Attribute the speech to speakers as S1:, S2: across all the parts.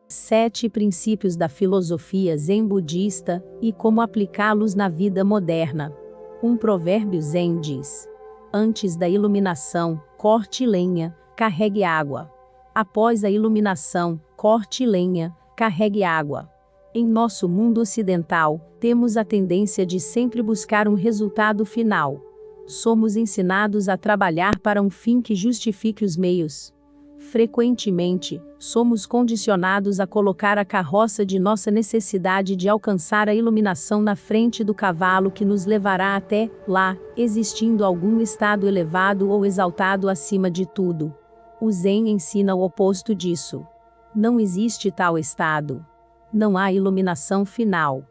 S1: 7 princípios da filosofia Zen budista e como aplicá-los na vida moderna. Um provérbio Zen diz: antes da iluminação, corte lenha, carregue água. Após a iluminação, corte lenha, carregue água. Em nosso mundo ocidental, temos a tendência de sempre buscar um resultado final. Somos ensinados a trabalhar para um fim que justifique os meios. Frequentemente, somos condicionados a colocar a carroça de nossa necessidade de alcançar a iluminação na frente do cavalo que nos levará até lá, existindo algum estado elevado ou exaltado acima de tudo. O Zen ensina o oposto disso. Não existe tal estado. Não há iluminação final.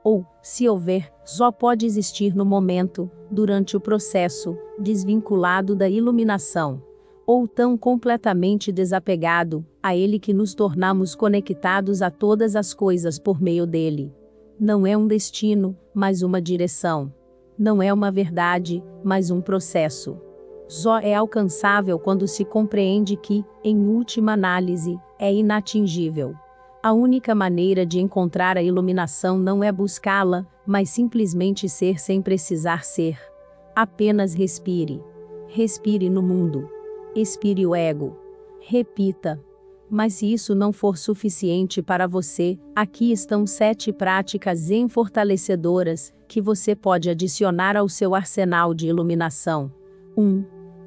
S1: Ou, se houver, só pode existir no momento, durante o processo, desvinculado da iluminação. Ou tão completamente desapegado a ele que nos tornamos conectados a todas as coisas por meio dele. Não é um destino, mas uma direção. Não é uma verdade, mas um processo. Só é alcançável quando se compreende que, em última análise, é inatingível. A única maneira de encontrar a iluminação não é buscá-la, mas simplesmente ser sem precisar ser. Apenas respire. Respire no mundo. Expire o ego. Repita. Mas se isso não for suficiente para você, aqui estão 7 práticas Zen fortalecedoras, que você pode adicionar ao seu arsenal de iluminação. 1.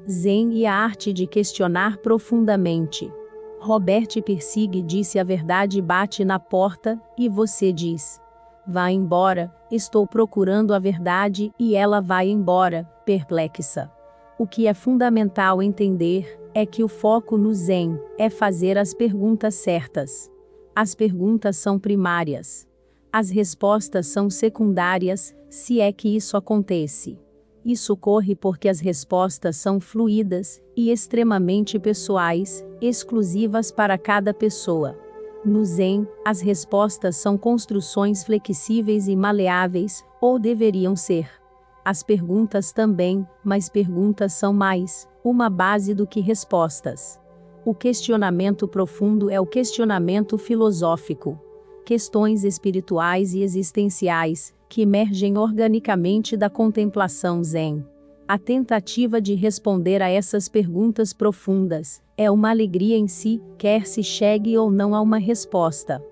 S1: Zen e a arte de questionar profundamente. Robert Pirsig disse: a verdade bate na porta, e você diz: vá embora, estou procurando a verdade, e ela vai embora, perplexa. O que é fundamental entender é que o foco no Zen é fazer as perguntas certas. As perguntas são primárias. As respostas são secundárias, se é que isso acontece. Isso ocorre porque as respostas são fluídas e extremamente pessoais, exclusivas para cada pessoa. No Zen, as respostas são construções flexíveis e maleáveis, ou deveriam ser. As perguntas também, mas perguntas são mais uma base do que respostas. O questionamento profundo é o questionamento filosófico. Questões espirituais e existenciais, que emergem organicamente da contemplação Zen. A tentativa de responder a essas perguntas profundas é uma alegria em si, quer se chegue ou não a uma resposta.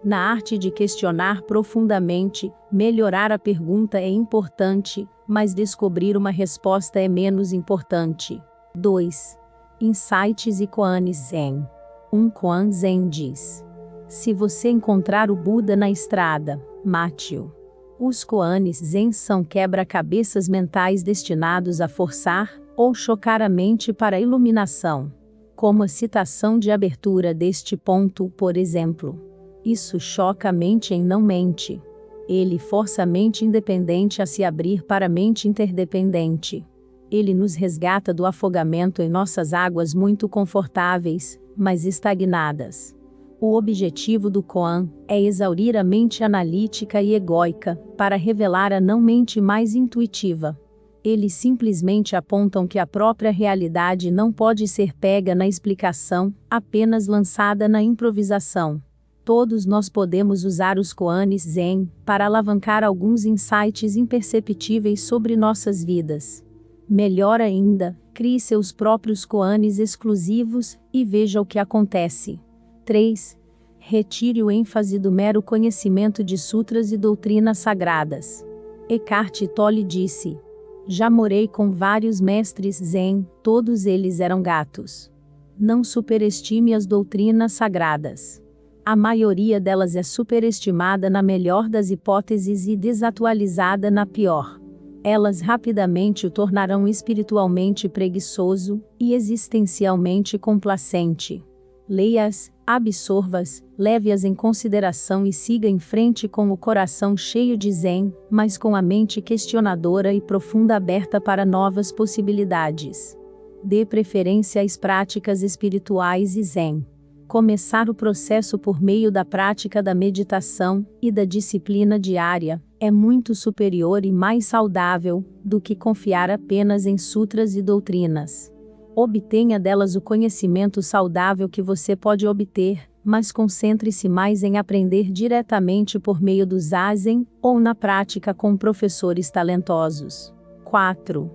S1: Na arte de questionar profundamente, melhorar a pergunta é importante, mas descobrir uma resposta é menos importante. 2. Insights e Koans Zen. Um Koan Zen diz: se você encontrar o Buda na estrada, mate-o. Os Koans Zen são quebra-cabeças mentais destinados a forçar ou chocar a mente para a iluminação. Como a citação de abertura deste ponto, por exemplo. Isso choca a mente em não mente. Ele força a mente independente a se abrir para a mente interdependente. Ele nos resgata do afogamento em nossas águas muito confortáveis, mas estagnadas. O objetivo do Koan é exaurir a mente analítica e egóica, para revelar a não-mente mais intuitiva. Eles simplesmente apontam que a própria realidade não pode ser pega na explicação, apenas lançada na improvisação. Todos nós podemos usar os Koans Zen para alavancar alguns insights imperceptíveis sobre nossas vidas. Melhor ainda, crie seus próprios Koans exclusivos e veja o que acontece. 3. Retire o ênfase do mero conhecimento de sutras e doutrinas sagradas. Eckhart Tolle disse: já morei com vários mestres Zen, todos eles eram gatos. Não superestime as doutrinas sagradas. A maioria delas é superestimada na melhor das hipóteses e desatualizada na pior. Elas rapidamente o tornarão espiritualmente preguiçoso e existencialmente complacente. Leia-as, absorva-as, leve-as em consideração e siga em frente com o coração cheio de Zen, mas com a mente questionadora e profunda aberta para novas possibilidades. Dê preferência às práticas espirituais e Zen. Começar o processo por meio da prática da meditação e da disciplina diária é muito superior e mais saudável do que confiar apenas em sutras e doutrinas. Obtenha delas o conhecimento saudável que você pode obter, mas concentre-se mais em aprender diretamente por meio do Zazen, ou na prática com professores talentosos. 4.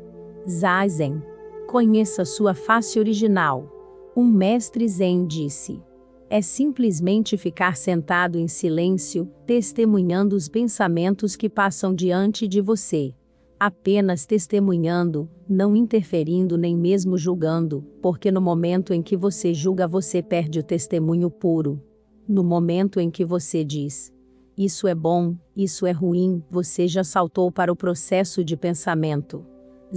S1: Zazen. Conheça sua face original. Um mestre Zen disse: é simplesmente ficar sentado em silêncio, testemunhando os pensamentos que passam diante de você. Apenas testemunhando, não interferindo nem mesmo julgando, porque no momento em que você julga você perde o testemunho puro. No momento em que você diz: isso é bom, isso é ruim, você já saltou para o processo de pensamento.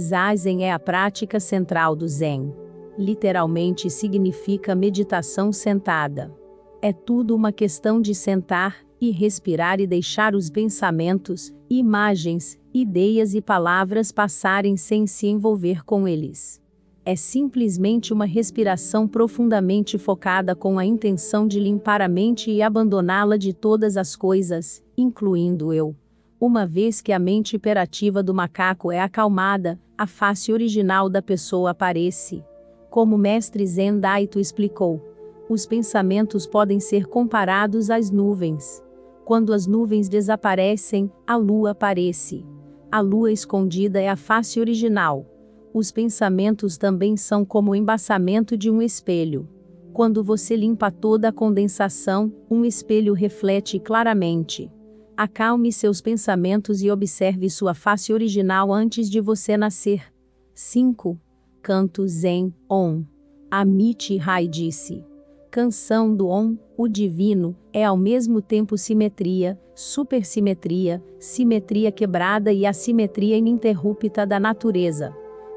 S1: Zazen é a prática central do Zen. Literalmente significa meditação sentada. É tudo uma questão de sentar, e respirar e deixar os pensamentos, imagens, ideias e palavras passarem sem se envolver com eles. É simplesmente uma respiração profundamente focada com a intenção de limpar a mente e abandoná-la de todas as coisas, incluindo eu. Uma vez que a mente hiperativa do macaco é acalmada, a face original da pessoa aparece. Como o mestre Zen Daito explicou, os pensamentos podem ser comparados às nuvens. Quando as nuvens desaparecem, a lua aparece. A lua escondida é a face original. Os pensamentos também são como o embaçamento de um espelho. Quando você limpa toda a condensação, um espelho reflete claramente. Acalme seus pensamentos e observe sua face original antes de você nascer. 5. Canto Zen, Om. Amit Rai disse: canção do Om, o divino, é ao mesmo tempo simetria, supersimetria, simetria quebrada e assimetria ininterrupta da natureza.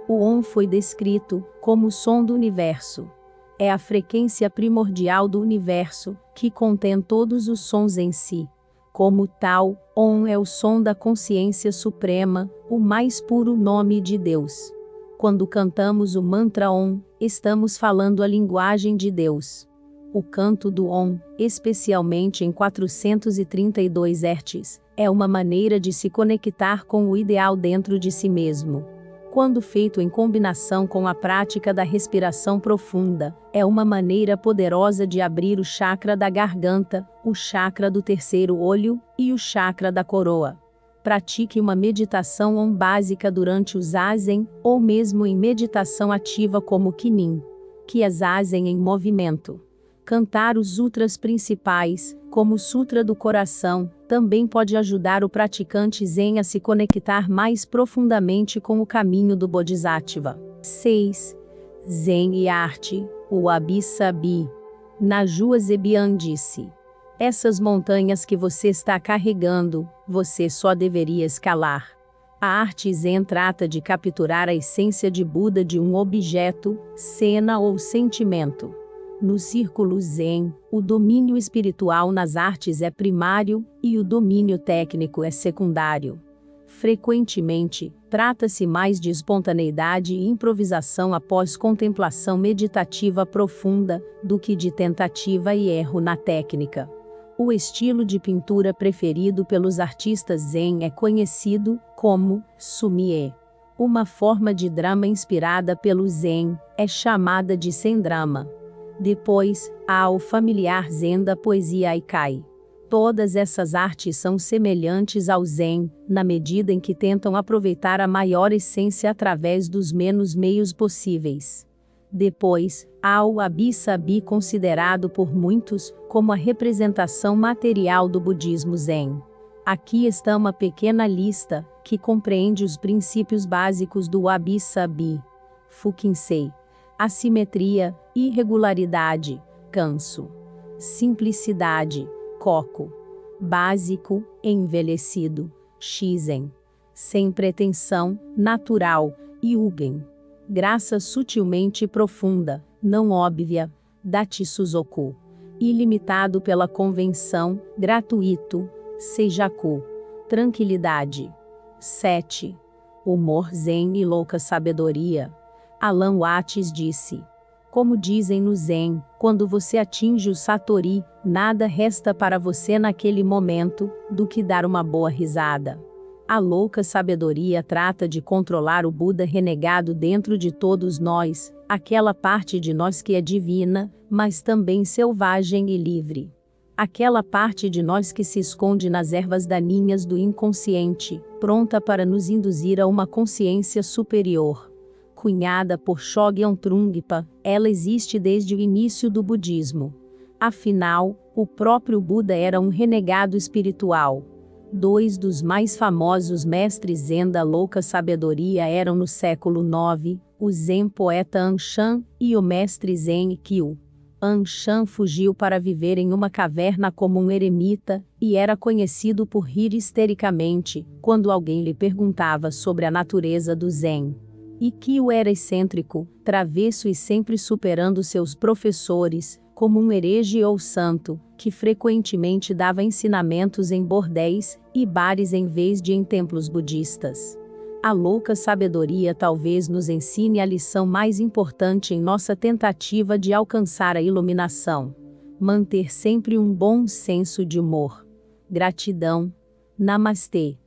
S1: O Om foi descrito como o som do universo. É a frequência primordial do universo, que contém todos os sons em si. Como tal, Om é o som da consciência suprema, o mais puro nome de Deus. Quando cantamos o mantra Om, estamos falando a linguagem de Deus. O canto do Om, especialmente em 432 Hz, é uma maneira de se conectar com o ideal dentro de si mesmo. Quando feito em combinação com a prática da respiração profunda, é uma maneira poderosa de abrir o chakra da garganta, o chakra do terceiro olho e o chakra da coroa. Pratique uma meditação Om básica durante o Zazen, ou mesmo em meditação ativa como Kinin, que é Zazen em movimento. Cantar os sutras principais, como o Sutra do Coração, também pode ajudar o praticante Zen a se conectar mais profundamente com o caminho do Bodhisattva. 6. Zen e arte, o Wabi-Sabi. Najwa Zebian disse: essas montanhas que você está carregando, você só deveria escalar. A arte Zen trata de capturar a essência de Buda de um objeto, cena ou sentimento. No círculo Zen, o domínio espiritual nas artes é primário, e o domínio técnico é secundário. Frequentemente, trata-se mais de espontaneidade e improvisação após contemplação meditativa profunda, do que de tentativa e erro na técnica. O estilo de pintura preferido pelos artistas Zen é conhecido como Sumie. Uma forma de drama inspirada pelo Zen é chamada de Sendrama. Depois, há o familiar Zen da poesia Aikai. Todas essas artes são semelhantes ao Zen, na medida em que tentam aproveitar a maior essência através dos menos meios possíveis. Depois, há o Wabi-Sabi, considerado por muitos como a representação material do budismo Zen. Aqui está uma pequena lista, que compreende os princípios básicos do Wabi-Sabi. Fukinsei. Assimetria, irregularidade, canso. Simplicidade, koku. Básico, envelhecido, shizen. Sem pretensão, natural, yugen. Graça sutilmente profunda, não óbvia, dachi-suzoku. Ilimitado pela convenção, gratuito, seijaku. Tranquilidade. 7. Humor Zen e louca sabedoria. Alan Watts disse: como dizem no Zen, quando você atinge o Satori, nada resta para você naquele momento, do que dar uma boa risada. A louca sabedoria trata de controlar o Buda renegado dentro de todos nós, Aquela parte de nós que é divina, mas também selvagem e livre. Aquela parte de nós que se esconde nas ervas daninhas do inconsciente, pronta para nos induzir a uma consciência superior. Cunhada por Shogyan Trungpa, ela existe desde o início do budismo. Afinal, o próprio Buda era um renegado espiritual. Dois dos mais famosos mestres Zen da louca sabedoria eram no século IX, o Zen poeta Anshan e o mestre Zen Ikkyu. Anshan fugiu para viver em uma caverna como um eremita, e era conhecido por rir histericamente, quando alguém lhe perguntava sobre a natureza do Zen. Ikkyu era excêntrico, travesso e sempre superando seus professores, como um herege ou santo, que frequentemente dava ensinamentos em bordéis e bares em vez de em templos budistas. A louca sabedoria talvez nos ensine a lição mais importante em nossa tentativa de alcançar a iluminação: manter sempre um bom senso de humor. Gratidão. Namastê.